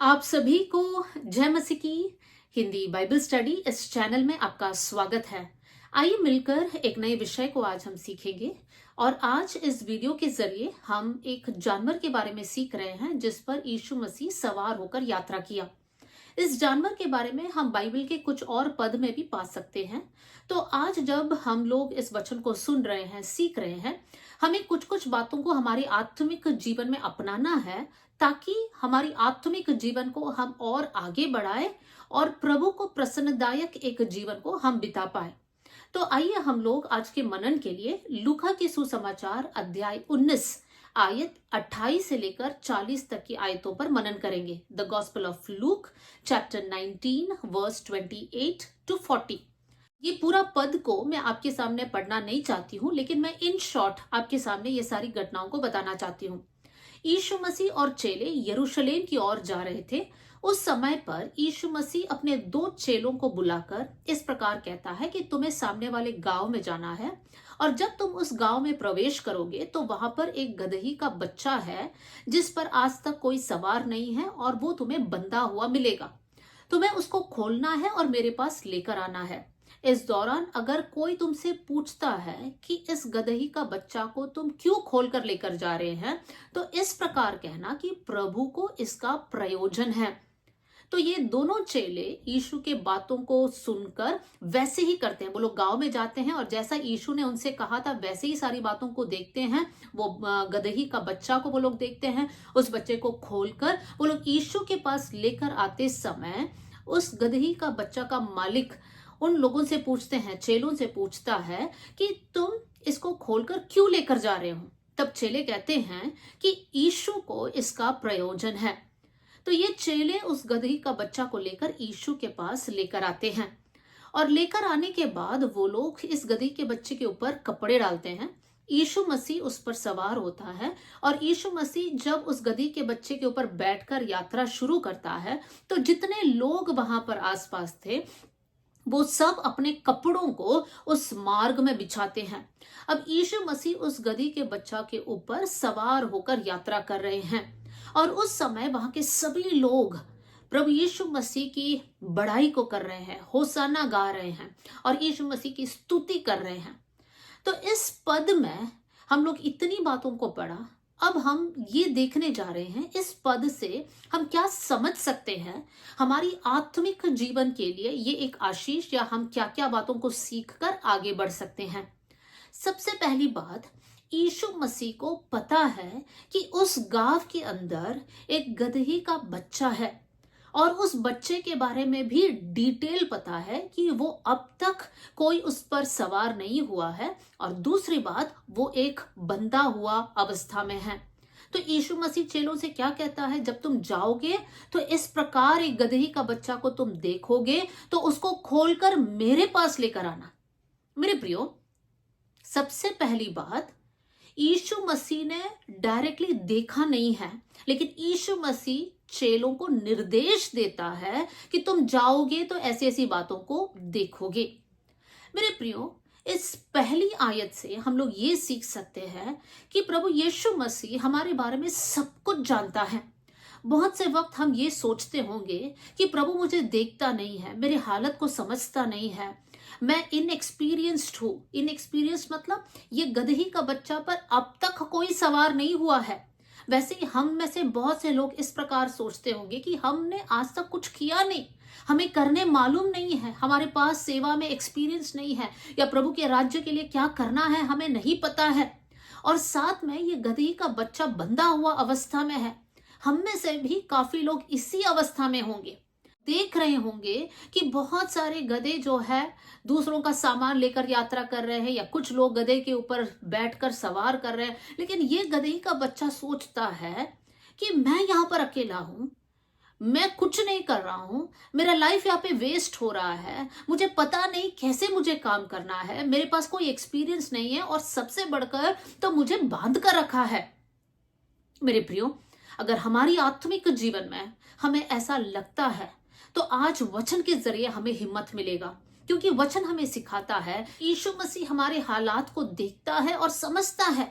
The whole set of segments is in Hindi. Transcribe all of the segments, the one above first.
आप सभी को जय मसीह की हिंदी बाइबल स्टडी इस चैनल में आपका स्वागत है। आइए मिलकर एक नए विषय को आज हम सीखेंगे और आज इस वीडियो के जरिए हम एक जानवर के बारे में सीख रहे हैं जिस पर यीशु मसीह सवार होकर यात्रा किया। इस जानवर के बारे में हम बाइबल के कुछ और पद में भी पा सकते हैं। तो आज जब हम लोग इस वचन को सुन रहे हैं, सीख रहे हैं, हमें कुछ कुछ बातों को हमारे आत्मिक जीवन में अपनाना है ताकि हमारी आत्मिक जीवन को हम और आगे बढ़ाए और प्रभु को प्रसन्नदायक एक जीवन को हम बिता पाए। तो आइए हम लोग आज के मनन के लिए लूका के सुसमाचार अध्याय 19 आयत 28 से लेकर 40 तक की आयतों पर मनन करेंगे। The gospel of Luke chapter 19 verse 28 to 40। ये पूरा पद को मैं आपके सामने पढ़ना नहीं चाहती हूँ, लेकिन मैं इन शॉर्ट आपके सामने ये सारी घटनाओं को बताना चाहती हूँ। यीशु मसीह और चेले यरूशलेम की ओर जा रहे थे। उस समय पर यीशु मसीह अपने 2 चेलों को बुलाकर इस प्रकार कहता है कि तुम्हें सामने वाले गांव में जाना है और जब तुम उस गांव में प्रवेश करोगे तो वहां पर एक गदही का बच्चा है जिस पर आज तक कोई सवार नहीं है और वो तुम्हें बंधा हुआ मिलेगा। तुम्हें उसको खोलना है और मेरे पास लेकर आना है। इस दौरान अगर कोई तुमसे पूछता है कि इस गदही का बच्चा को तुम क्यों खोलकर लेकर जा रहे हैं, तो इस प्रकार कहना कि प्रभु को इसका प्रयोजन है। तो ये दोनों चेले यीशु के बातों को सुनकर वैसे ही करते हैं। वो लोग गांव में जाते हैं और जैसा यीशु ने उनसे कहा था वैसे ही सारी बातों को देखते हैं। वो गदही का बच्चा को वो लोग देखते हैं। उस बच्चे को खोलकर वो लोग यीशु के पास लेकर आते समय उस गदही का बच्चा का मालिक उन लोगों से पूछते हैं, चेलों से पूछता है कि तुम इसको खोलकर क्यों लेकर जा रहे हो। तब चेले कहते हैं कि यीशु को इसका प्रयोजन है। तो ये चेले उस गदही का बच्चा को लेकर यीशु के पास लेकर आते हैं और लेकर आने के बाद वो लोग इस गदही के बच्चे के ऊपर कपड़े डालते हैं। यीशु मसीह उस पर सवार होता है और यीशु मसीह जब उस गदही के बच्चे के ऊपर बैठकर यात्रा शुरू करता है तो जितने लोग वहां पर आसपास थे वो सब अपने कपड़ों को उस मार्ग में बिछाते हैं। अब यीशु मसीह उस गदही के बच्चा के ऊपर सवार होकर यात्रा कर रहे हैं और उस समय वहां के सभी लोग प्रभु यीशु मसीह की बड़ाई को कर रहे हैं, होसाना गा रहे हैं और यीशु मसीह की स्तुति कर रहे हैं। तो इस पद में हम लोग इतनी बातों को पढ़ा। अब हम ये देखने जा रहे हैं इस पद से हम क्या समझ सकते हैं, हमारी आत्मिक जीवन के लिए ये एक आशीष या हम क्या क्या बातों को सीखकर आगे बढ़ सकते हैं। सबसे पहली बात, यीशु मसीह को पता है कि उस गांव के अंदर एक गदही का बच्चा है और उस बच्चे के बारे में भी डिटेल पता है कि वो अब तक कोई उस पर सवार नहीं हुआ है और दूसरी बात वो एक बंधा हुआ अवस्था में है। तो यीशु मसीह चेलों से क्या कहता है, जब तुम जाओगे तो इस प्रकार एक गदही का बच्चा को तुम देखोगे तो उसको खोलकर मेरे पास लेकर आना। मेरे प्रियो, सबसे पहली बात, यीशु मसीह ने डायरेक्टली देखा नहीं है, लेकिन यीशु मसीह चेलों को निर्देश देता है कि तुम जाओगे तो ऐसी ऐसी बातों को देखोगे। मेरे प्रियो, इस पहली आयत से हम लोग ये सीख सकते हैं कि प्रभु यीशु मसीह हमारे बारे में सब कुछ जानता है। बहुत से वक्त हम ये सोचते होंगे कि प्रभु मुझे देखता नहीं है, मेरे हालत को समझता नहीं है, मैं इनएक्सपीरियंस्ड हूं। इनएक्सपीरियंस मतलब ये गदही का बच्चा पर अब तक कोई सवार नहीं हुआ है। वैसे ही हम में से बहुत से लोग इस प्रकार सोचते होंगे कि हमने आज तक कुछ किया नहीं, हमें करने मालूम नहीं है, हमारे पास सेवा में एक्सपीरियंस नहीं है या प्रभु के राज्य के लिए क्या करना है हमें नहीं पता है। और साथ में ये गदही का बच्चा बंधा हुआ अवस्था में है। हम में से भी काफी लोग इसी अवस्था में होंगे। देख रहे होंगे कि बहुत सारे गधे जो है दूसरों का सामान लेकर यात्रा कर रहे हैं या कुछ लोग गधे के ऊपर बैठकर सवार कर रहे हैं, लेकिन ये गधे का बच्चा सोचता है कि मैं यहाँ पर अकेला हूं, मैं कुछ नहीं कर रहा हूं, मेरा लाइफ यहाँ पे वेस्ट हो रहा है, मुझे पता नहीं कैसे मुझे काम करना है, मेरे पास कोई एक्सपीरियंस नहीं है और सबसे बढ़कर तो मुझे बांध कर रखा है। मेरे प्रियो, अगर हमारी आत्मिक जीवन में हमें ऐसा लगता है तो आज वचन के जरिए हमें हिम्मत मिलेगा, क्योंकि वचन हमें सिखाता है यीशु मसीह हमारे हालात को देखता है और समझता है।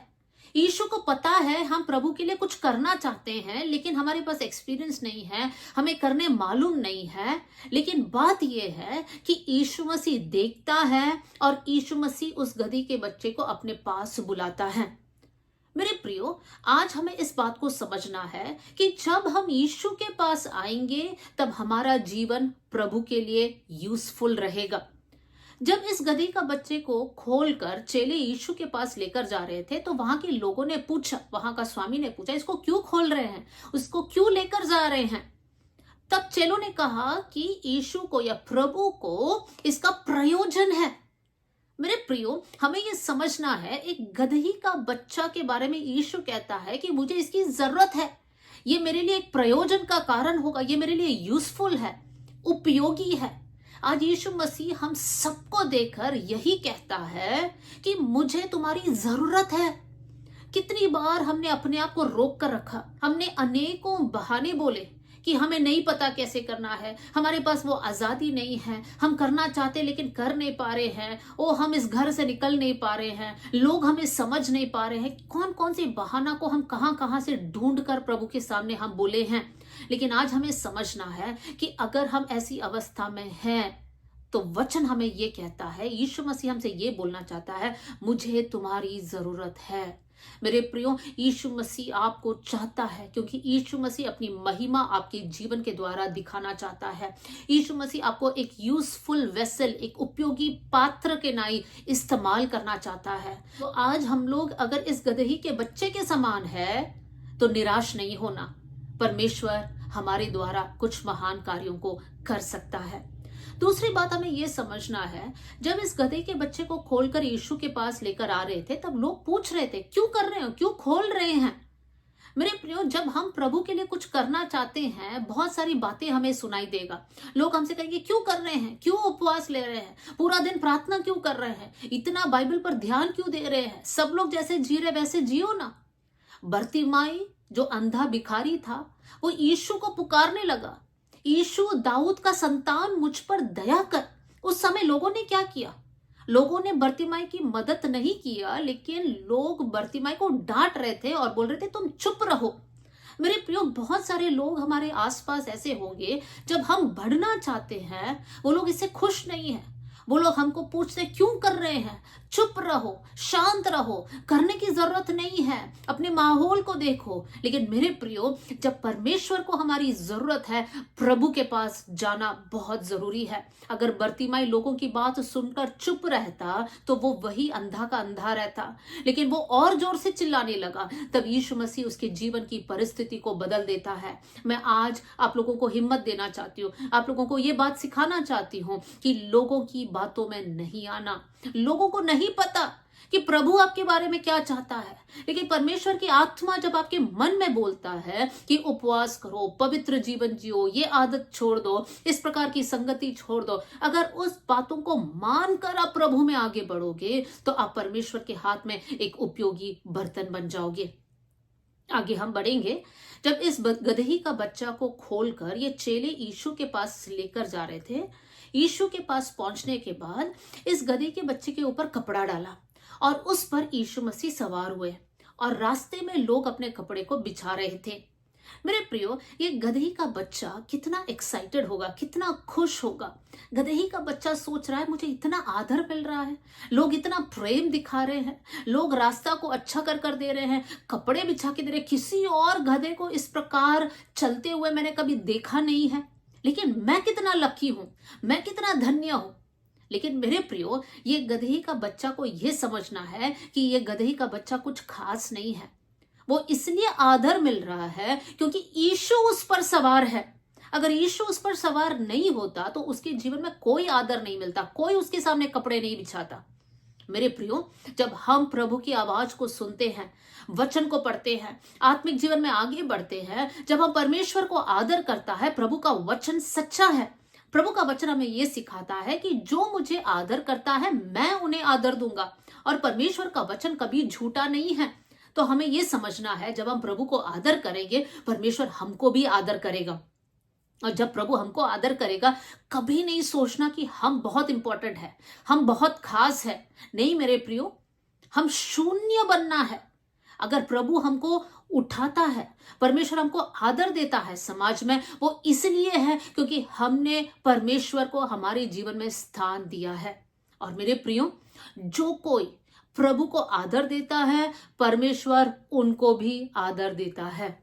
यीशु को पता है हम प्रभु के लिए कुछ करना चाहते हैं, लेकिन हमारे पास एक्सपीरियंस नहीं है, हमें करने मालूम नहीं है। लेकिन बात यह है कि यीशु मसीह देखता है और यीशु मसीह उस गधी के बच्चे को अपने पास बुलाता है। मेरे प्रियो, आज हमें इस बात को समझना है कि जब हम यीशु के पास आएंगे तब हमारा जीवन प्रभु के लिए यूजफुल रहेगा। जब इस गधी का बच्चे को खोलकर चेले यीशु के पास लेकर जा रहे थे तो वहां के लोगों ने पूछा, वहां का स्वामी ने पूछा, इसको क्यों खोल रहे हैं, उसको क्यों लेकर जा रहे हैं। तब चेलों ने कहा कि यीशु को या प्रभु को इसका प्रयोजन है। मेरे प्रियो, हमें यह समझना है, एक गदही का बच्चा के बारे में यीशु कहता है कि मुझे इसकी जरूरत है, ये मेरे लिए एक प्रयोजन का कारण होगा, ये मेरे लिए यूजफुल है, उपयोगी है। आज यीशु मसीह हम सबको देखकर यही कहता है कि मुझे तुम्हारी जरूरत है। कितनी बार हमने अपने आप को रोक कर रखा, हमने अनेकों बहाने बोले कि हमें नहीं पता कैसे करना है, हमारे पास वो आजादी नहीं है, हम करना चाहते लेकिन कर नहीं पा रहे हैं, ओ हम इस घर से निकल नहीं पा रहे हैं, लोग हमें समझ नहीं पा रहे हैं। कौन कौन सी बहाना को हम कहां कहां से ढूंढ कर प्रभु के सामने हम बोले हैं। लेकिन आज हमें समझना है कि अगर हम ऐसी अवस्था में हैं तो वचन हमें ये कहता है, यीशु मसीह हमसे ये बोलना चाहता है, मुझे तुम्हारी जरूरत है। मेरे प्रियो, यीशु मसीह आपको चाहता है, क्योंकि यीशु मसीह अपनी महिमा आपके जीवन के द्वारा दिखाना चाहता है। यीशु मसीह आपको एक यूजफुल वेसल, एक उपयोगी पात्र के नाई इस्तेमाल करना चाहता है। तो आज हम लोग अगर इस गदही के बच्चे के समान है तो निराश नहीं होना। परमेश्वर हमारे द्वारा कुछ महान कार्यों को कर सकता है। दूसरी बात हमें यह समझना है, जब इस गधे के बच्चे को खोलकर यीशु के पास लेकर आ रहे थे तब लोग पूछ रहे थे, क्यों कर रहे हो, क्यों खोल रहे हैं। मेरे प्रियो, जब हम प्रभु के लिए कुछ करना चाहते हैं बहुत सारी बातें हमें सुनाई देगा। लोग हमसे कहेंगे, क्यों कर रहे हैं, क्यों उपवास ले रहे हैं, पूरा दिन प्रार्थना क्यों कर रहे हैं, इतना बाइबल पर ध्यान क्यों दे रहे हैं, सब लोग जैसे जी रहे वैसे जियो ना। बरतिमाई जो अंधा भिखारी था वो यीशु को पुकारने लगा, यीशु दाऊद का संतान मुझ पर दया कर। उस समय लोगों ने क्या किया, लोगों ने बरतिमाई की मदद नहीं किया, लेकिन लोग बरतिमाई को डांट रहे थे और बोल रहे थे तुम चुप रहो। मेरे प्रियो, बहुत सारे लोग हमारे आसपास ऐसे होंगे, जब हम बढ़ना चाहते हैं वो लोग इससे खुश नहीं है। वो लोग हमको पूछते क्यों कर रहे हैं, चुप रहो, शांत रहो, करने की जरूरत नहीं है, अपने माहौल को देखो। लेकिन मेरे प्रियो, जब परमेश्वर को हमारी जरूरत है, प्रभु के पास जाना बहुत जरूरी है। अगर बरतिमाई लोगों की बात सुनकर चुप रहता तो वो वही अंधा का अंधा रहता, लेकिन वो और जोर से चिल्लाने लगा, तब यीशु मसीह उसके जीवन की परिस्थिति को बदल देता है। मैं आज आप लोगों को हिम्मत देना चाहती हूँ, आप लोगों को ये बात सिखाना चाहती हूँ कि लोगों की बातों में नहीं आना। लोगों को नहीं पता कि प्रभु आपके बारे में क्या चाहता है, लेकिन परमेश्वर की आत्मा जब आपके मन में बोलता है कि उपवास करो, पवित्र जीवन जियो, ये आदत छोड़ दो, इस प्रकार की संगति छोड़ दो, अगर उस बातों को मानकर आप प्रभु में आगे बढ़ोगे तो आप परमेश्वर के हाथ में एक उपयोगी बर्तन बन जाओगे। आगे हम बढ़ेंगे। जब इस गदही का बच्चा को खोलकर ये चेले यीशु के पास लेकर जा रहे थे, यीशु के पास पहुंचने के बाद इस गदही के बच्चे के ऊपर कपड़ा डाला और उस पर यीशु मसीह सवार हुए और रास्ते में लोग अपने कपड़े को बिछा रहे थे। मेरे प्रियो, ये गदही का बच्चा कितना एक्साइटेड होगा, कितना खुश होगा। गदही का बच्चा सोच रहा है मुझे इतना आदर मिल रहा है, लोग इतना प्रेम दिखा रहे हैं, लोग रास्ता को अच्छा कर कर दे रहे हैं, कपड़े बिछा के दे रहे, किसी और गधे को इस प्रकार चलते हुए मैंने कभी देखा नहीं है, लेकिन मैं कितना लकी हूं, मैं कितना धन्य हूं। लेकिन मेरे प्रियो, ये गदही का बच्चा को यह समझना है कि ये गदही का बच्चा कुछ खास नहीं है। वो इसलिए आदर मिल रहा है क्योंकि यीशु उस पर सवार है। अगर यीशु उस पर सवार नहीं होता तो उसके जीवन में कोई आदर नहीं मिलता, कोई उसके सामने कपड़े नहीं बिछाता। मेरे प्रियो, जब हम प्रभु की आवाज को सुनते हैं, वचन को पढ़ते हैं, आत्मिक जीवन में आगे बढ़ते हैं, जब हम परमेश्वर को आदर करता है, प्रभु का वचन सच्चा है। प्रभु का वचन हमें यह सिखाता है कि जो मुझे आदर करता है मैं उन्हें आदर दूंगा, और परमेश्वर का वचन कभी झूठा नहीं है। तो हमें यह समझना है, जब हम प्रभु को आदर करेंगे परमेश्वर हमको भी आदर करेगा। और जब प्रभु हमको आदर करेगा, कभी नहीं सोचना कि हम बहुत इंपॉर्टेंट है, हम बहुत खास है। नहीं मेरे प्रियो, हम शून्य बनना है। अगर प्रभु हमको उठाता है, परमेश्वर हमको आदर देता है समाज में, वो इसलिए है क्योंकि हमने परमेश्वर को हमारे जीवन में स्थान दिया है। और मेरे प्रियो, जो कोई प्रभु को आदर देता है, परमेश्वर उनको भी आदर देता है।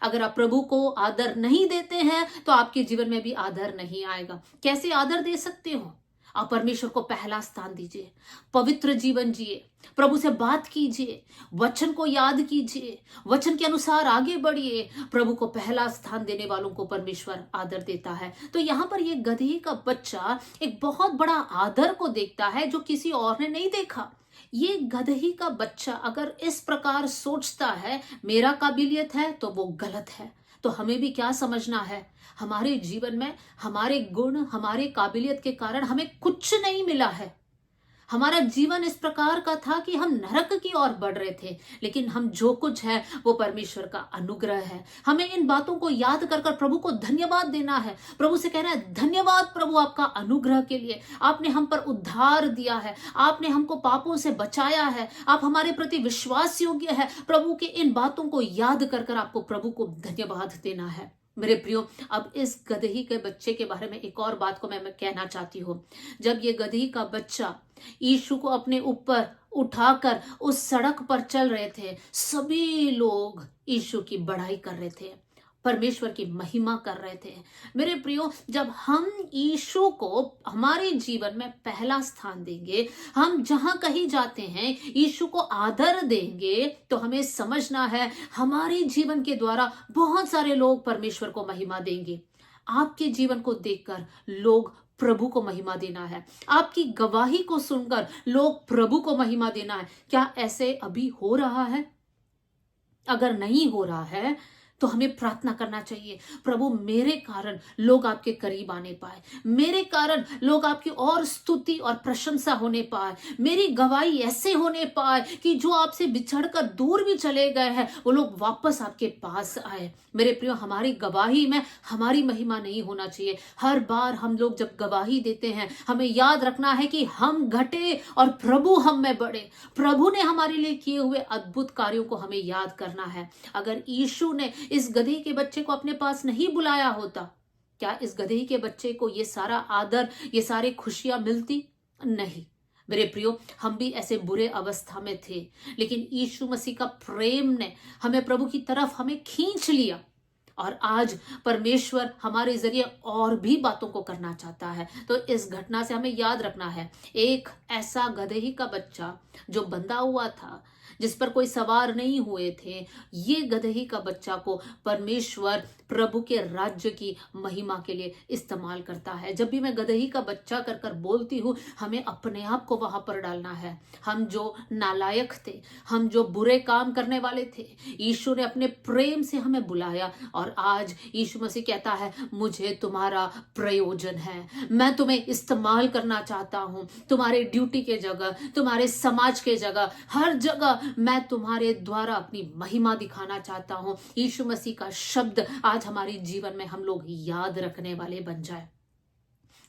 अगर आप प्रभु को आदर नहीं देते हैं तो आपके जीवन में भी आदर नहीं आएगा। कैसे आदर दे सकते हो? आप परमेश्वर को पहला स्थान दीजिए, पवित्र जीवन जिए, प्रभु से बात कीजिए, वचन को याद कीजिए, वचन के अनुसार आगे बढ़िए। प्रभु को पहला स्थान देने वालों को परमेश्वर आदर देता है। तो यहाँ पर ये गदही का बच्चा एक बहुत बड़ा आदर को देखता है जो किसी और ने नहीं देखा। ये गदही का बच्चा अगर इस प्रकार सोचता है मेरा काबिलियत है, तो वो गलत है। तो हमें भी क्या समझना है, हमारे जीवन में हमारे गुण, हमारे काबिलियत के कारण हमें कुछ नहीं मिला है। हमारा जीवन इस प्रकार का था कि हम नरक की ओर बढ़ रहे थे, लेकिन हम जो कुछ है वो परमेश्वर का अनुग्रह है। हमें इन बातों को याद कर कर प्रभु को धन्यवाद देना है। प्रभु से कहना है, धन्यवाद प्रभु आपका अनुग्रह के लिए, आपने हम पर उद्धार दिया है, आपने हमको पापों से बचाया है, आप हमारे प्रति विश्वास योग्य है। प्रभु के इन बातों को याद कर कर आपको प्रभु को धन्यवाद देना है। मेरे प्रियो, अब इस गदही के बच्चे के बारे में एक और बात को मैं कहना चाहती हूँ। जब ये गदही का बच्चा यीशु को अपने ऊपर उठाकर उस सड़क पर चल रहे थे, सभी लोग यीशु की बड़ाई कर रहे थे, परमेश्वर की महिमा कर रहे थे। मेरे प्रियो, जब हम यीशु को हमारे जीवन में पहला स्थान देंगे, हम जहां कहीं जाते हैं यीशु को आदर देंगे, तो हमें समझना है हमारे जीवन के द्वारा बहुत सारे लोग परमेश्वर को महिमा देंगे। आपके जीवन को देखकर लोग प्रभु को महिमा देना है, आपकी गवाही को सुनकर लोग प्रभु को महिमा देना है। क्या ऐसे अभी हो रहा है? अगर नहीं हो रहा है तो हमें प्रार्थना करना चाहिए, प्रभु मेरे कारण लोग आपके करीब आने पाए, मेरे कारण लोग आपकी और स्तुति और प्रशंसा होने पाए, मेरी गवाही ऐसे होने पाए कि जो आपसे बिछड़कर दूर भी चले गए हैं वो लोग वापस आपके पास आए। मेरे प्रियो, हमारी गवाही में हमारी महिमा नहीं होना चाहिए। हर बार हम लोग जब गवाही देते हैं, हमें याद रखना है कि हम घटे और प्रभु हम में बढ़े। प्रभु ने हमारे लिए किए हुए अद्भुत कार्यों को हमें याद करना है। अगर यीशु ने इस गदही के बच्चे को अपने पास नहीं बुलाया होता, क्या इस गदही के बच्चे को ये सारा आदर, ये सारी खुशियां मिलती? नहीं। मेरे प्रियो, हम भी ऐसे बुरे अवस्था में थे, लेकिन यीशु मसीह का प्रेम ने हमें प्रभु की तरफ हमें खींच लिया और आज परमेश्वर हमारे जरिए और भी बातों को करना चाहता है। तो इस घटना से हमें याद रखना है, एक ऐसा गदही का बच्चा जो बंधा हुआ था, जिस पर कोई सवार नहीं हुए थे, ये गदही का बच्चा को परमेश्वर प्रभु के राज्य की महिमा के लिए इस्तेमाल करता है। जब भी मैं गदही का बच्चा कर कर बोलती हूँ, हमें अपने आप को वहां पर डालना है। हम जो नालायक थे, हम जो बुरे काम करने वाले थे, यीशु ने अपने प्रेम से हमें बुलाया और आज यीशु मसीह कहता है, मुझे तुम्हारा प्रयोजन है, मैं तुम्हें इस्तेमाल करना चाहता हूँ। तुम्हारे ड्यूटी के जगह, तुम्हारे समाज के जगह, हर जगह मैं तुम्हारे द्वारा अपनी महिमा दिखाना चाहता हूँ। यीशु मसीह का शब्द आज हमारे जीवन में हम लोग याद रखने वाले बन जाए।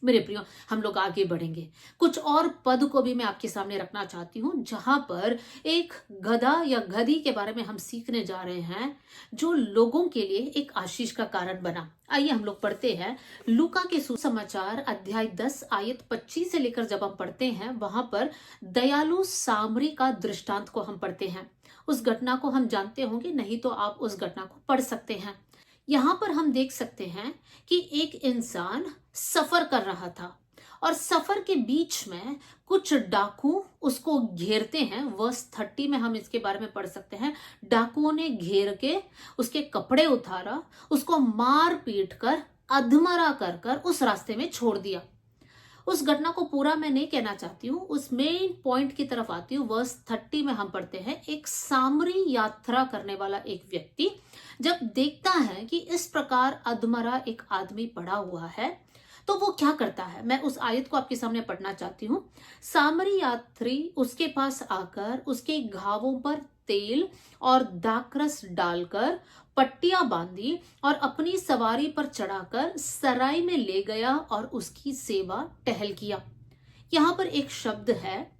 मेरे प्रियो, हम लोग आगे बढ़ेंगे। कुछ और पद को भी मैं आपके सामने रखना चाहती हूँ, जहां पर एक गधा या गधी के बारे में हम सीखने जा रहे हैं, जो लोगों के लिए एक आशीष का कारण बना। आइए हम लोग पढ़ते हैं लूका के सुसमाचार अध्याय 10 आयत 25 से लेकर जब हम पढ़ते हैं, वहां पर दयालु सामरी का दृष्टांत को हम पढ़ते हैं। उस घटना को हम जानते होंगे, नहीं तो आप उस घटना को पढ़ सकते हैं। यहां पर हम देख सकते हैं कि एक इंसान सफर कर रहा था और सफर के बीच में कुछ डाकू उसको घेरते हैं। वर्स 30 में हम इसके बारे में पढ़ सकते हैं। डाकुओं ने घेर के उसके कपड़े उतारा, उसको मार पीट कर अधमरा कर कर उस रास्ते में छोड़ दिया। उस घटना को पूरा मैं नहीं कहना चाहती हूँ, उस मेन पॉइंट की तरफ आती हूँ। वर्स 30 में हम पढ़ते हैं, एक सामरी यात्रा करने वाला एक व्यक्ति जब देखता है कि इस प्रकार अधमरा एक आदमी पड़ा हुआ है, तो वो क्या करता है, मैं उस आयत को आपके सामने पढ़ना चाहती हूँ। सामरी यात्री उसके पास आकर उसके घावों पर तेल और दाखरस डालकर पट्टियां बांधी और अपनी सवारी पर चढ़ाकर सराय में ले गया और उसकी सेवा टहल किया। यहां पर एक शब्द है,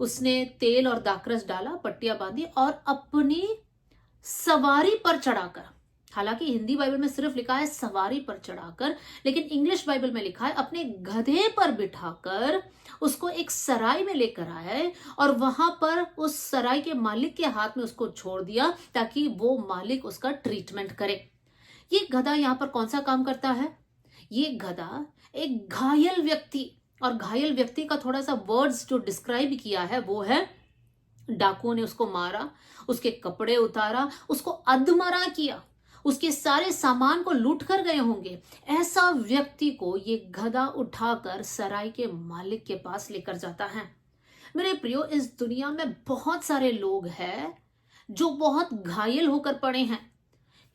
उसने तेल और दाखरस डाला, पट्टियां बांधी और अपनी सवारी पर चढ़ाकर, हालांकि हिंदी बाइबल में सिर्फ लिखा है सवारी पर चढ़ाकर, लेकिन इंग्लिश बाइबल में लिखा है अपने गधे पर बिठाकर उसको एक सराय में लेकर आए और वहां पर उस सराय के मालिक के हाथ में उसको छोड़ दिया ताकि वो मालिक उसका ट्रीटमेंट करे। ये गधा यहां पर कौन सा काम करता है? ये गधा एक घायल व्यक्ति, और घायल व्यक्ति का थोड़ा सा वर्ड्स जो डिस्क्राइब किया है वो है, डाकुओं ने उसको मारा, उसके कपड़े उतारा, उसको अधमरा किया, उसके सारे सामान को लूट कर गए होंगे। ऐसा व्यक्ति को ये गधा उठाकर सराय के मालिक के पास लेकर जाता है। मेरे प्रियो, इस दुनिया में बहुत सारे लोग हैं जो बहुत घायल होकर पड़े हैं।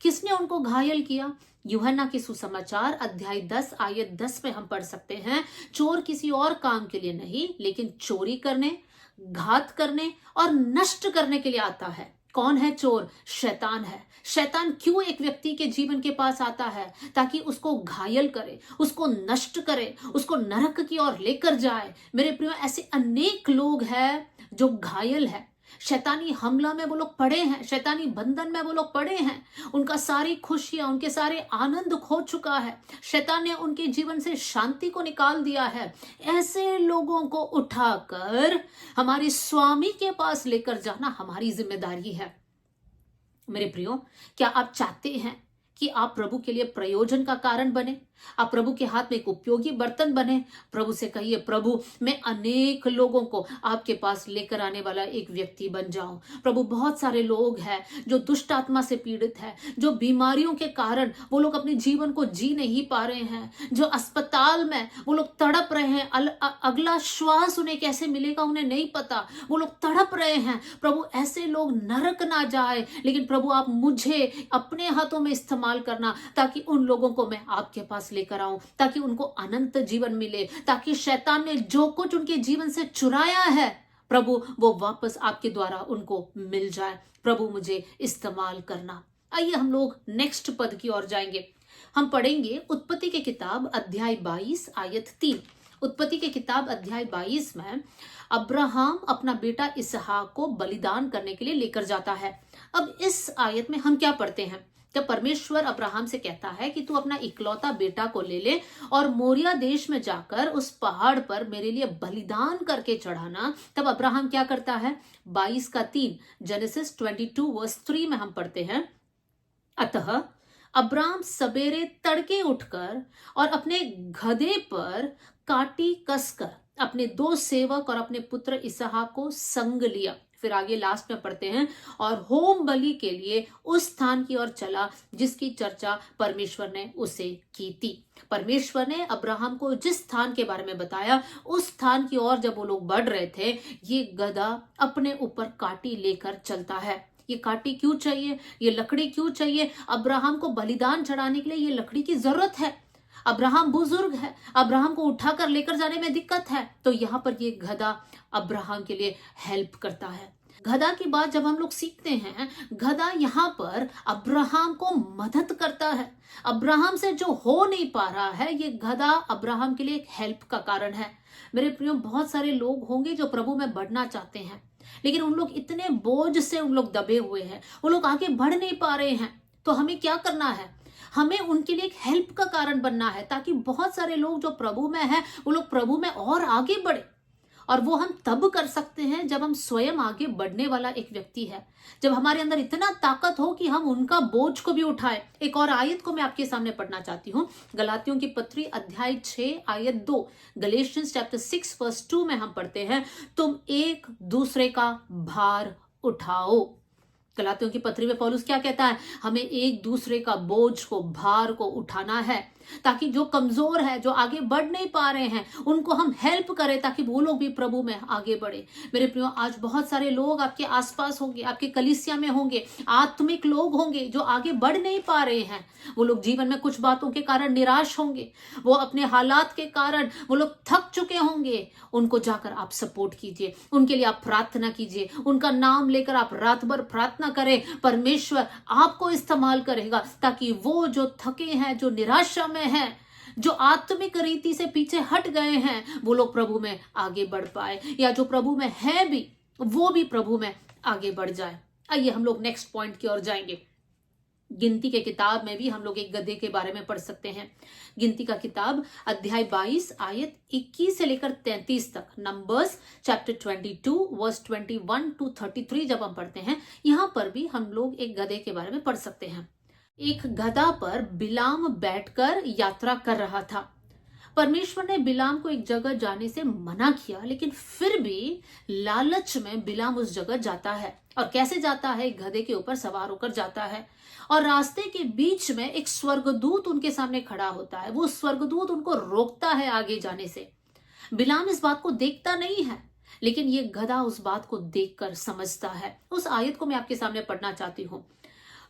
किसने उनको घायल किया? यूहन्ना के सुसमाचार अध्याय 10 आयत 10 में हम पढ़ सकते हैं, चोर किसी और काम के लिए नहीं लेकिन चोरी करने, घात करने और नष्ट करने के लिए आता है। कौन है चोर? शैतान है। शैतान क्यों एक व्यक्ति के जीवन के पास आता है? ताकि उसको घायल करे, उसको नष्ट करे, उसको नरक की ओर लेकर जाए। मेरे प्रियो, ऐसे अनेक लोग हैं जो घायल है, शैतानी हमला में वो लोग पड़े हैं, शैतानी बंधन में वो लोग पड़े हैं, उनका सारी खुशियां, उनके सारे आनंद खो चुका है, शैतान ने उनके जीवन से शांति को निकाल दिया है। ऐसे लोगों को उठाकर हमारे स्वामी के पास लेकर जाना हमारी जिम्मेदारी है। मेरे प्रियो, क्या आप चाहते हैं कि आप प्रभु के लिए प्रयोजन का कारण बने, आप प्रभु के हाथ में एक उपयोगी बर्तन बने? प्रभु से कहिए, प्रभु मैं अनेक लोगों को आपके पास लेकर आने वाला एक व्यक्ति बन जाऊं। प्रभु, बहुत सारे लोग हैं जो दुष्ट आत्मा से पीड़ित है, जो बीमारियों के कारण वो लोग अपने जीवन को जी नहीं पा रहे हैं, जो अस्पताल में वो लोग तड़प रहे हैं, अगला श्वास उन्हें कैसे मिलेगा उन्हें नहीं पता, वो लोग तड़प रहे हैं। प्रभु, ऐसे लोग नरक ना जाए, लेकिन प्रभु आप मुझे अपने हाथों में इस्तेमाल करना ताकि उन लोगों को मैं आपके पास लेकर आऊं, ताकि उनको अनंत जीवन मिले, ताकि शैतान ने जो कुछ उनके जीवन से चुराया है प्रभु वो वापस आपके द्वारा उनको मिल जाए। प्रभु मुझे इस्तेमाल करना। आइए हम लोग नेक्स्ट पद की ओर जाएंगे। हम पढ़ेंगे उत्पत्ति के किताब अध्याय 22 आयत 3। उत्पत्ति के किताब अध्याय 22 में अब्राहम अपना बेटा इसहाक को बलिदान करने के लिए लेकर जाता है। अब इस आयत में हम क्या पढ़ते हैं? जब परमेश्वर अब्राहम से कहता है कि तू अपना इकलौता बेटा को ले ले और मोरिया देश में जाकर उस पहाड़ पर मेरे लिए बलिदान करके चढ़ाना, तब अब्राहम क्या करता है? 22 का 3, जेनेसिस 22 वर्स 3 में हम पढ़ते हैं, अतः अब्राहम सवेरे तड़के उठकर और अपने गधे पर काटी कसकर अपने 2 सेवक और अपने पुत्र इसहाक को संग लिया। फिर आगे लास्ट में पढ़ते हैं, और होम बलि के लिए उस स्थान की ओर चला जिसकी चर्चा परमेश्वर ने उसे की थी। परमेश्वर ने अब्राहम को जिस स्थान के बारे में बताया, उस स्थान की ओर जब वो लोग बढ़ रहे थे, ये गधा अपने ऊपर काटी लेकर चलता है। ये काटी क्यों चाहिए? ये लकड़ी क्यों चाहिए? अब्राहम को बलिदान चढ़ाने के लिए ये लकड़ी की जरूरत है। अब्राहम बुजुर्ग है, अब्राहम को उठाकर लेकर जाने में दिक्कत है, तो यहां पर ये गधा अब्राहम के लिए हेल्प करता है। गधा की बात जब हम लोग सीखते हैं, गधा यहाँ पर अब्राहम को मदद करता है। अब्राहम से जो हो नहीं पा रहा है, ये गधा अब्राहम के लिए एक हेल्प का कारण है। मेरे प्रियो, बहुत सारे लोग होंगे जो प्रभु में बढ़ना चाहते हैं, लेकिन उन लोग इतने बोझ से उन लोग दबे हुए हैं, वो लोग आगे बढ़ नहीं पा रहे हैं। तो हमें क्या करना है? हमें उनके लिए एक हेल्प का कारण बनना है, ताकि बहुत सारे लोग जो प्रभु में हैं, वो लोग प्रभु में और आगे बढ़े। और वो हम तब कर सकते हैं जब हम स्वयं आगे बढ़ने वाला एक व्यक्ति है, जब हमारे अंदर इतना ताकत हो कि हम उनका बोझ को भी उठाए। एक और आयत को मैं आपके सामने पढ़ना चाहती हूँ। गलातियों की पत्री अध्याय 6 आयत 2, गलेशियंस चैप्टर 6 वर्स 2 में हम पढ़ते हैं, तुम एक दूसरे का भार उठाओ। गलातियों की पत्री में पौलुस क्या कहता है? हमें एक दूसरे का बोझ को, भार को उठाना है, ताकि जो कमजोर है, जो आगे बढ़ नहीं पा रहे हैं, उनको हम हेल्प करें, ताकि वो लोग भी प्रभु में आगे बढ़े। मेरे प्रियो, आज बहुत सारे लोग आपके आसपास होंगे, आपके कलीसिया में होंगे, आत्मिक लोग होंगे जो आगे बढ़ नहीं पा रहे हैं। वो लोग जीवन में कुछ बातों के कारण निराश होंगे, वो अपने हालात के कारण वो लोग थक चुके होंगे। उनको जाकर आप सपोर्ट कीजिए, उनके लिए आप प्रार्थना कीजिए, उनका नाम लेकर आप रात भर प्रार्थना करें। परमेश्वर आपको इस्तेमाल करेगा, ताकि वो जो थके हैं, जो निराशा में है, जो आत्मिक रीति से पीछे हट गए हैं वो लोग प्रभु में आगे बढ़ पाए, या जो प्रभु में है भी वो भी प्रभु में आगे बढ़ जाए। आइए हम लोग नेक्स्ट पॉइंट की ओर जाएंगे। गिनती के किताब में भी हम लोग एक गधे के बारे में पढ़ सकते हैं। गिनती का किताब अध्याय 22 आयत 21 से लेकर 33 तक, नंबर्स चैप्टर 22 वर्स 21 टू 33 जब हम पढ़ते हैं, यहां पर भी हम लोग एक गधे के बारे में पढ़ सकते हैं। एक गधा पर बिलाम बैठकर यात्रा कर रहा था। परमेश्वर ने बिलाम को एक जगह जाने से मना किया, लेकिन फिर भी लालच में बिलाम उस जगह जाता है। और कैसे जाता है? गधे के ऊपर सवार होकर जाता है, और रास्ते के बीच में एक स्वर्गदूत उनके सामने खड़ा होता है। वो स्वर्गदूत उनको रोकता है आगे जाने से। बिलाम इस बात को देखता नहीं है, लेकिन ये गधा उस बात को देखकर समझता है। उस आयत को मैं आपके सामने पढ़ना चाहती हूँ।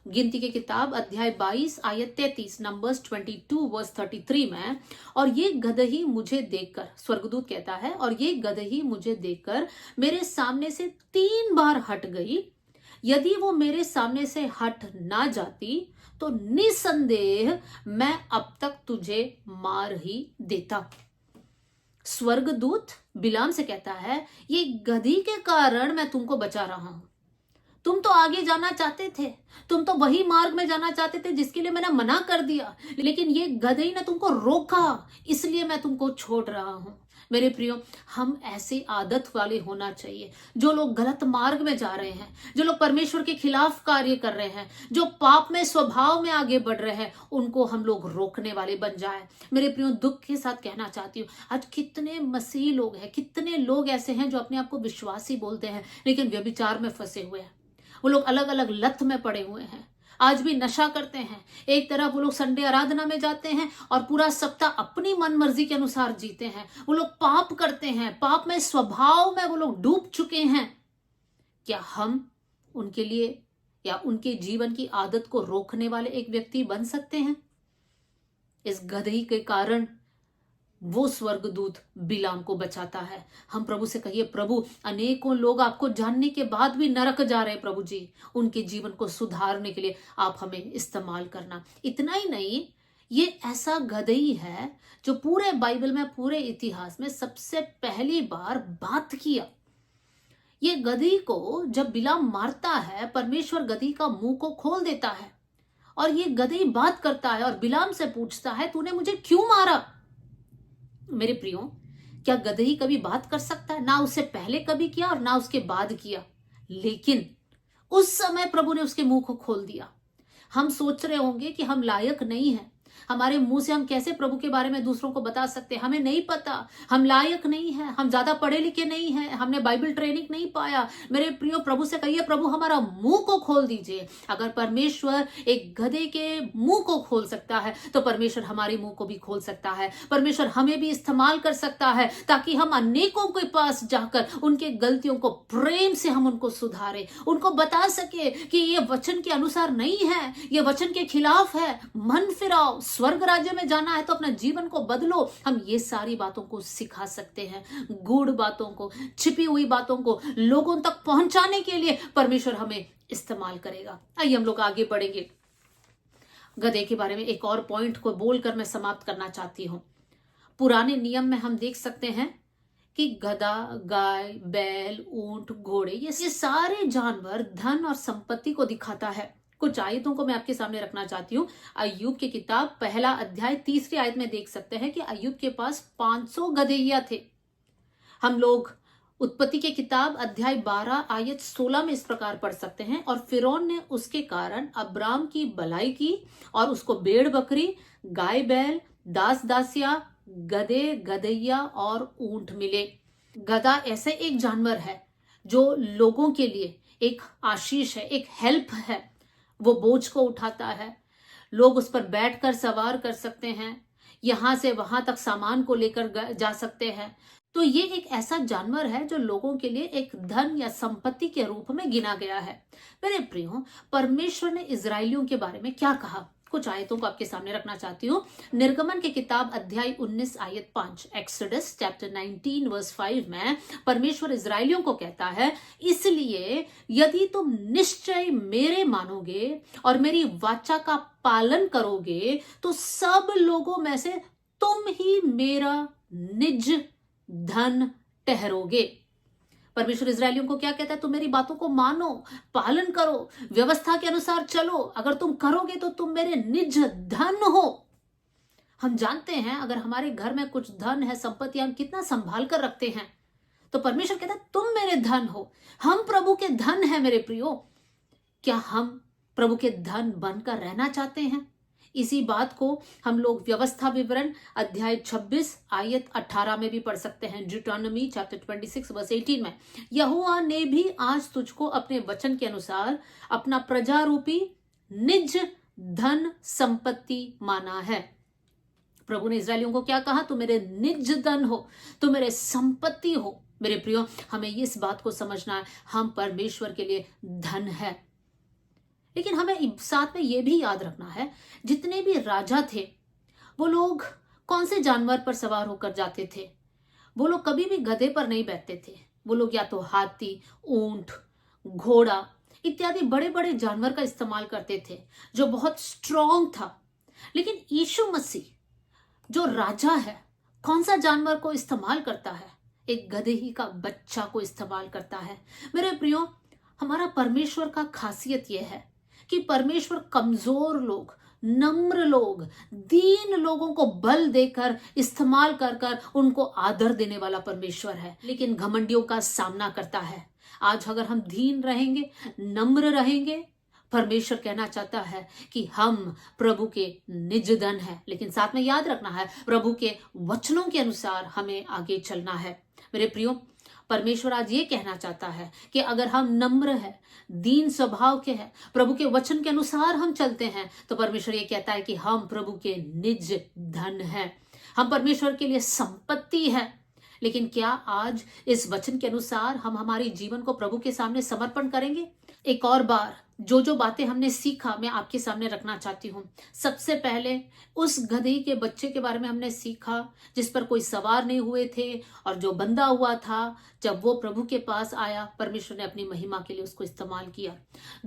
गिनती की किताब अध्याय 22 आयत 33, नंबर्स 22 वर्स 33 में, और ये गदही मुझे देखकर, स्वर्गदूत कहता है, और ये गदही मुझे देखकर मेरे सामने से 3 बार हट गई। यदि वो मेरे सामने से हट ना जाती तो निसंदेह मैं अब तक तुझे मार ही देता। स्वर्गदूत बिलाम से कहता है, ये गधी के कारण मैं तुमको बचा रहा हूं। तुम तो आगे जाना चाहते थे, तुम तो वही मार्ग में जाना चाहते थे जिसके लिए मैंने मना कर दिया, लेकिन ये गधे ने तुमको रोका, इसलिए मैं तुमको छोड़ रहा हूं। मेरे प्रियो, हम ऐसी आदत वाले होना चाहिए। जो लोग गलत मार्ग में जा रहे हैं, जो लोग परमेश्वर के खिलाफ कार्य कर रहे हैं, जो पाप में स्वभाव में आगे बढ़ रहे हैं, उनको हम लोग रोकने वाले बन जाए। मेरे प्रियो, दुख के साथ कहना चाहती हूँ, आज कितने मसीह लोग हैं, कितने लोग ऐसे हैं जो अपने आप को विश्वासी बोलते हैं, लेकिन व्यभिचार में फंसे हुए हैं। वो लोग अलग अलग लत में पड़े हुए हैं, आज भी नशा करते हैं। एक तरफ वो लोग संडे आराधना में जाते हैं और पूरा सप्ताह अपनी मन मर्जी के अनुसार जीते हैं। वो लोग पाप करते हैं, पाप में स्वभाव में वो लोग डूब चुके हैं। क्या हम उनके लिए या उनके जीवन की आदत को रोकने वाले एक व्यक्ति बन सकते हैं? इस गधे के कारण वो स्वर्गदूत बिलाम को बचाता है। हम प्रभु से कहिए, प्रभु, अनेकों लोग आपको जानने के बाद भी नरक जा रहे हैं, प्रभु जी, उनके जीवन को सुधारने के लिए आप हमें इस्तेमाल करना। इतना ही नहीं, ये ऐसा गधई है जो पूरे बाइबल में, पूरे इतिहास में सबसे पहली बार बात किया। ये गधी को जब बिलाम मारता है, परमेश्वर गधी का मुंह को खोल देता है और ये गधी बात करता है और बिलाम से पूछता है, तूने मुझे क्यों मारा? मेरे प्रियो, क्या गदही कभी बात कर सकता है? ना उससे पहले कभी किया और ना उसके बाद किया, लेकिन उस समय प्रभु ने उसके मुंह को खोल दिया। हम सोच रहे होंगे कि हम लायक नहीं हैं, हमारे मुंह से हम कैसे प्रभु के बारे में दूसरों को बता सकते हैं, हमें नहीं पता, हम लायक नहीं हैं, हम ज्यादा पढ़े लिखे नहीं हैं, हमने बाइबल ट्रेनिंग नहीं पाया। मेरे प्रियो, प्रभु से कहिए, प्रभु हमारा मुंह को खोल दीजिए। अगर परमेश्वर एक गधे के मुंह को खोल सकता है तो परमेश्वर हमारे मुंह को भी खोल सकता है। परमेश्वर हमें भी इस्तेमाल कर सकता है ताकि हम अनेकों के पास जाकर उनके गलतियों को प्रेम से हम उनको सुधारें, उनको बता सके कि ये वचन के अनुसार नहीं है, ये वचन के खिलाफ है, मन फिराओ, स्वर्ग राज्य में जाना है तो अपना जीवन को बदलो। हम ये सारी बातों को सिखा सकते हैं, गूढ़ बातों को, छिपी हुई बातों को लोगों तक पहुंचाने के लिए परमेश्वर हमें इस्तेमाल करेगा। आइए हम लोग आगे बढ़ेंगे। गधे के बारे में एक और पॉइंट को बोलकर मैं समाप्त करना चाहती हूं। पुराने नियम में हम देख सकते हैं कि गधा, गाय, बैल, ऊंट, घोड़े, ये सारे जानवर धन और संपत्ति को दिखाता है। कुछ आयतों को मैं आपके सामने रखना चाहती हूँ। अय्यूब की किताब पहला अध्याय 3री आयत में देख सकते हैं कि अय्यूब के पास 500 गधेइया थे। हम लोग उत्पत्ति की किताब अध्याय 12 आयत 16 में इस प्रकार पढ़ सकते हैं, और फिरौन ने उसके कारण अब्राम की भलाई की और उसको भेड़ बकरी, गाय बैल, दास दासिया, गधे गधैया और ऊंट मिले। गधा ऐसे एक जानवर है जो लोगों के लिए एक आशीष है, एक हेल्प है। वो बोझ को उठाता है, लोग उस पर बैठकर सवार कर सकते हैं, यहां से वहां तक सामान को लेकर जा सकते हैं। तो ये एक ऐसा जानवर है जो लोगों के लिए एक धन या संपत्ति के रूप में गिना गया है। मेरे प्रियो, परमेश्वर ने इजरायलियों के बारे में क्या कहा, कुछ आयतों को आपके सामने रखना चाहती हूँ। निर्गमन की किताब अध्याय 19 आयत 5, एक्सोडस चैप्टर 19 वर्स 5 में परमेश्वर इजरायलियों को कहता है, इसलिए यदि तुम निश्चय मेरे मानोगे और मेरी वाचा का पालन करोगे तो सब लोगों में से तुम ही मेरा निज धन ठहरोगे। परमेश्वर इस्राएलियों को क्या कहता है? तुम मेरी बातों को मानो, पालन करो, व्यवस्था के अनुसार चलो। अगर तुम करोगे तो तुम मेरे निज धन हो। हम जानते हैं अगर हमारे घर में कुछ धन है, संपत्ति, हम कितना संभाल कर रखते हैं। तो परमेश्वर कहता है तुम मेरे धन हो, हम प्रभु के धन हैं। मेरे प्रियो, क्या हम प्रभु के धन बनकर रहना चाहते हैं? इसी बात को हम लोग व्यवस्था विवरण अध्याय 26 आयत 18 में भी पढ़ सकते हैं। ड्यूटोनॉमी चैप्टर 26 वर्स 18 में, यहोवा ने भी आज तुझको अपने वचन के अनुसार अपना प्रजा रूपी निज धन संपत्ति माना है। प्रभु ने इस्राएलियों को क्या कहा? तुम मेरे निज धन हो, तुम मेरे संपत्ति हो। मेरे प्रियो, हमें इस बात को समझना है, हम परमेश्वर के लिए धन है। लेकिन हमें साथ में यह भी याद रखना है, जितने भी राजा थे वो लोग कौन से जानवर पर सवार होकर जाते थे? वो लोग कभी भी गधे पर नहीं बैठते थे। वो लोग या तो हाथी, ऊंट, घोड़ा इत्यादि बड़े बड़े जानवर का इस्तेमाल करते थे जो बहुत स्ट्रांग था। लेकिन यीशु मसीह जो राजा है, कौन सा जानवर को इस्तेमाल करता है? एक गधे ही का बच्चा को इस्तेमाल करता है। मेरे प्रियो, हमारा परमेश्वर का खासियत यह है कि परमेश्वर कमजोर लोग, नम्र लोग, दीन लोगों को बल देकर इस्तेमाल कर कर उनको आदर देने वाला परमेश्वर है। लेकिन घमंडियों का सामना करता है। आज अगर हम दीन रहेंगे, नम्र रहेंगे, परमेश्वर कहना चाहता है कि हम प्रभु के निज धन है। लेकिन साथ में याद रखना है, प्रभु के वचनों के अनुसार हमें आगे चलना है। मेरे प्रियो, परमेश्वर आज ये कहना चाहता है कि अगर हम नम्र है, दीन स्वभाव के हैं, प्रभु के वचन के अनुसार हम चलते हैं, तो परमेश्वर ये कहता है कि हम प्रभु के निज धन हैं, हम परमेश्वर के लिए संपत्ति है। लेकिन क्या आज इस वचन के अनुसार हम हमारे जीवन को प्रभु के सामने समर्पण करेंगे? एक और बार जो बातें हमने सीखा मैं आपके सामने रखना चाहती हूँ। सबसे पहले उस गधे के बच्चे के बारे में हमने सीखा जिस पर कोई सवार नहीं हुए थे और जो बंधा हुआ था। जब वो प्रभु के पास आया, परमेश्वर ने अपनी महिमा के लिए उसको इस्तेमाल किया।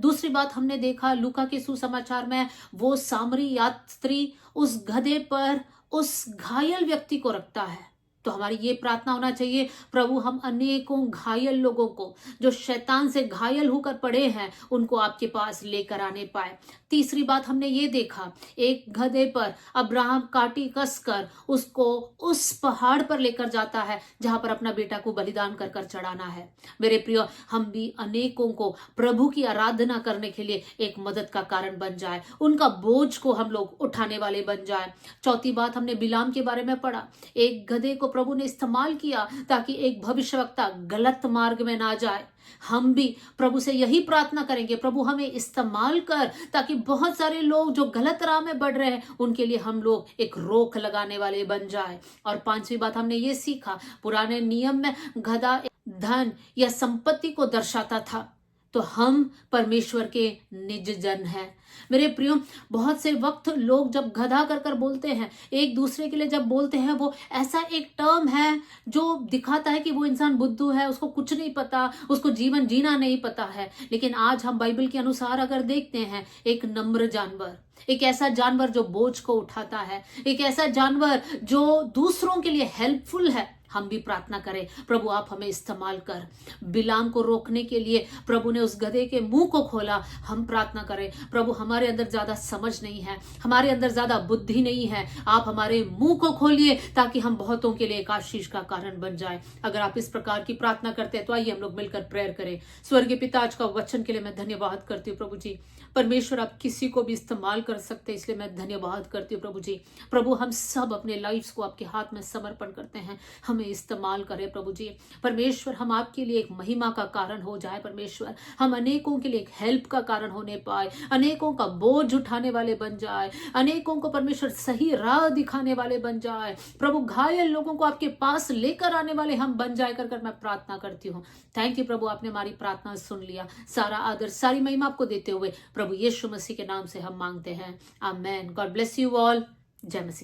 दूसरी बात हमने देखा, लूका के सुसमाचार में वो सामरी यात्री उस गधे पर उस घायल व्यक्ति को रखता है। तो हमारी ये प्रार्थना होना चाहिए, प्रभु हम अनेकों घायल लोगों को जो शैतान से घायल होकर पड़े हैं उनको आपके पास लेकर आने पाए। तीसरी बात हमने ये देखा, एक गधे पर अब्राहम काटी कसकर उसको उस पहाड़ पर लेकर जाता है जहां पर अपना बेटा को बलिदान कर कर चढ़ाना है। मेरे प्रिय, हम भी अनेकों को प्रभु की आराधना करने के लिए एक मदद का कारण बन जाए, उनका बोझ को हम लोग उठाने वाले बन जाए। चौथी बात हमने बिलाम के बारे में पढ़ा। एक गधे को प्रभु ने इस्तेमाल किया ताकि एक भविष्यवक्ता गलत मार्ग में ना जाए। हम भी प्रभु से यही प्रार्थना करेंगे, प्रभु हमें इस्तेमाल कर ताकि बहुत सारे लोग जो गलत राह में बढ़ रहे हैं उनके लिए हम लोग एक रोक लगाने वाले बन जाए। और पांचवी बात हमने ये सीखा, पुराने नियम में गधा धन या संपत्ति को दर्शाता था, तो हम परमेश्वर के निज जन हैं। मेरे प्रियो, बहुत से वक्त लोग जब गधा कर कर बोलते हैं, एक दूसरे के लिए जब बोलते हैं, वो ऐसा एक टर्म है जो दिखाता है कि वो इंसान बुद्धू है, उसको कुछ नहीं पता, उसको जीवन जीना नहीं पता है। लेकिन आज हम बाइबल के अनुसार अगर देखते हैं, एक नम्र जानवर, एक ऐसा जानवर जो बोझ को उठाता है, एक ऐसा जानवर जो दूसरों के लिए हेल्पफुल है, हम भी प्रार्थना करें, प्रभु आप हमें इस्तेमाल कर। बिलाम को रोकने के लिए प्रभु ने उस गधे के मुंह को खोला। हम प्रार्थना करें, प्रभु हमारे अंदर ज्यादा समझ नहीं है, हमारे अंदर ज्यादा बुद्धि नहीं है, आप हमारे मुंह को खोलिए ताकि हम बहुतों के लिए एक आशीष का कारण बन जाए। अगर आप इस प्रकार की प्रार्थना करते हैं तो आइए हम लोग मिलकर प्रेयर करें। स्वर्गीय पिता, आज का वचन के लिए मैं धन्यवाद करती हूँ प्रभु जी। परमेश्वर आप किसी को भी इस्तेमाल कर सकते हैं, इसलिए मैं धन्यवाद करती हूँ प्रभु जी। प्रभु हम सब अपने लाइफ्स को आपके हाथ में समर्पण करते हैं, हमें इस्तेमाल करें प्रभु जी। परमेश्वर हम आपके लिए एक महिमा का कारण हो जाए। परमेश्वर हम अनेकों के लिए एक हेल्प का कारण होने पाए, अनेकों का बोझ उठाने वाले बन जाए, अनेकों को परमेश्वर सही राह दिखाने वाले बन जाए। प्रभु घायल लोगों को आपके पास लेकर आने वाले हम बन जाए कर मैं प्रार्थना करती हूँ। थैंक यू प्रभु, आपने हमारी प्रार्थना सुन लिया। सारा आदर सारी महिमा आपको देते हुए प्रभु यीशु मसीह के नाम से हम मांगते हैं, amen. God bless you all. जय मसीह।